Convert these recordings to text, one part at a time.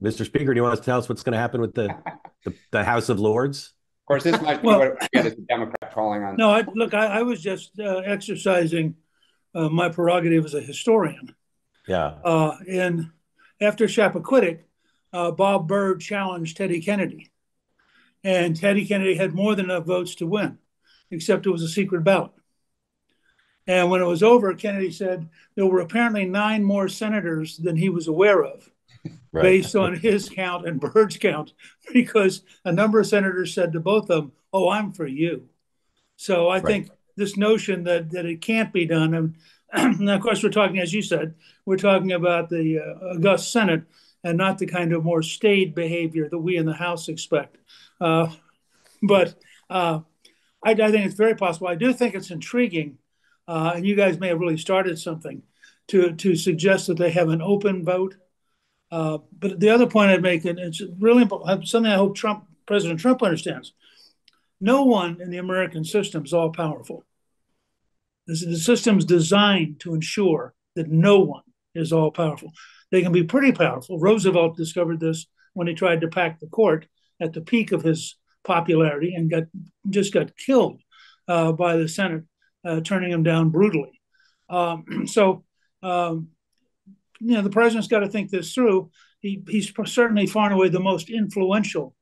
Mr. Speaker, do you want to tell us what's going to happen with the House of Lords? Of course, this might be Well, what we get as a Democrat calling on. no, I was just exercising my prerogative as a historian. Yeah. And after Chappaquiddick, Bob Byrd challenged Teddy Kennedy. And Teddy Kennedy had more than enough votes to win, except it was a secret ballot. And when it was over, Kennedy said there were apparently 9 more senators than he was aware of, Right. based on his count and Byrd's count, because a number of senators said to both of them, "Oh, I'm for you." So I Right. think this notion that it can't be done, and of course we're talking, as you said, we're talking about the august Senate and not the kind of more staid behavior that we in the House expect. Uh, but I think it's very possible. I do think it's intriguing, and you guys may have really started something to suggest that they have an open vote. But the other point I'd make, and it's really something I hope President Trump understands: no one in the American system is all powerful. The system's designed to ensure that no one is all powerful. They can be pretty powerful. Roosevelt discovered this when he tried to pack the court at the peak of his popularity and got killed by the Senate, turning him down brutally. So, the president's got to think this through. He's certainly far and away the most influential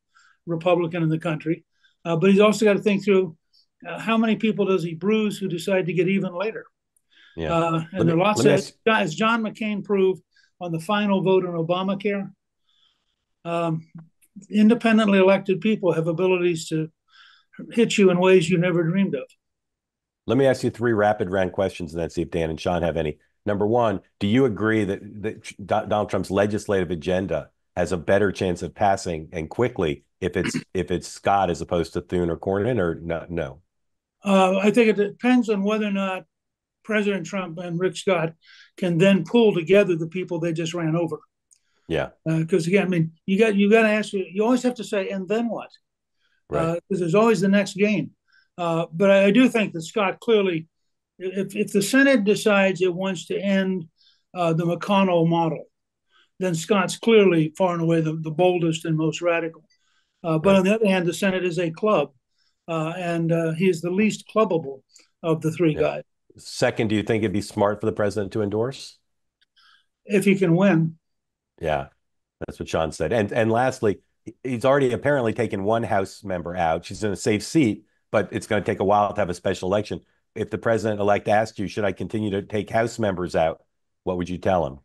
Republican in the country, but he's also got to think through how many people does he bruise who decide to get even later. Yeah. And there are lots of, as John McCain proved on the final vote on Obamacare, independently elected people have abilities to hit you in ways you never dreamed of. Let me ask you 3 rapid round questions and then see if Dan and Sean have any. Number one, do you agree that Donald Trump's legislative agenda has a better chance of passing and quickly if it's Scott as opposed to Thune or Cornyn, or no? I think it depends on whether or not President Trump and Rick Scott can then pull together the people they just ran over. Yeah. Because again, I mean, you got to ask you always have to say, and then what? Right. Because there's always the next game. But I do think that Scott clearly, if the Senate decides it wants to end the McConnell model, then Scott's clearly far and away the boldest and most radical. But Right. on the other hand, the Senate is a club, and he is the least clubbable of the 3 guys. Second, do you think it'd be smart for the president to endorse? If he can win. Yeah, that's what Sean said. And lastly, he's already apparently taken 1 House member out. She's in a safe seat, but it's going to take a while to have a special election. If the president-elect asked you, should I continue to take House members out, what would you tell him?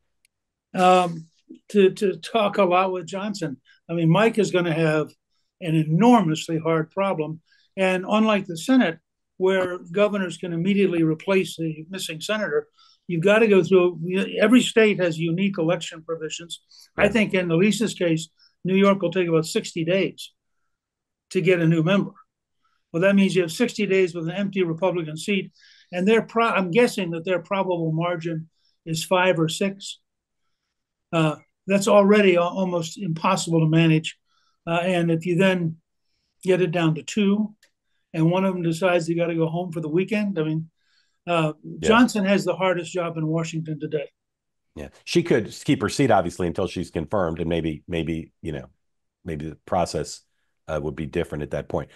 To talk a lot with Johnson. I mean, Mike is going to have an enormously hard problem. And unlike the Senate, where governors can immediately replace the missing senator, you've got to go through, every state has unique election provisions. Yeah. I think in Elisa's case, New York will take about 60 days to get a new member. Well, that means you have 60 days with an empty Republican seat. And I'm guessing that their probable margin is 5 or 6. That's already almost impossible to manage. And if you then get it down to 2, and one of them decides they got to go home for the weekend, I mean, Johnson has the hardest job in Washington today. Yeah, she could keep her seat obviously until she's confirmed, and maybe the process would be different at that point.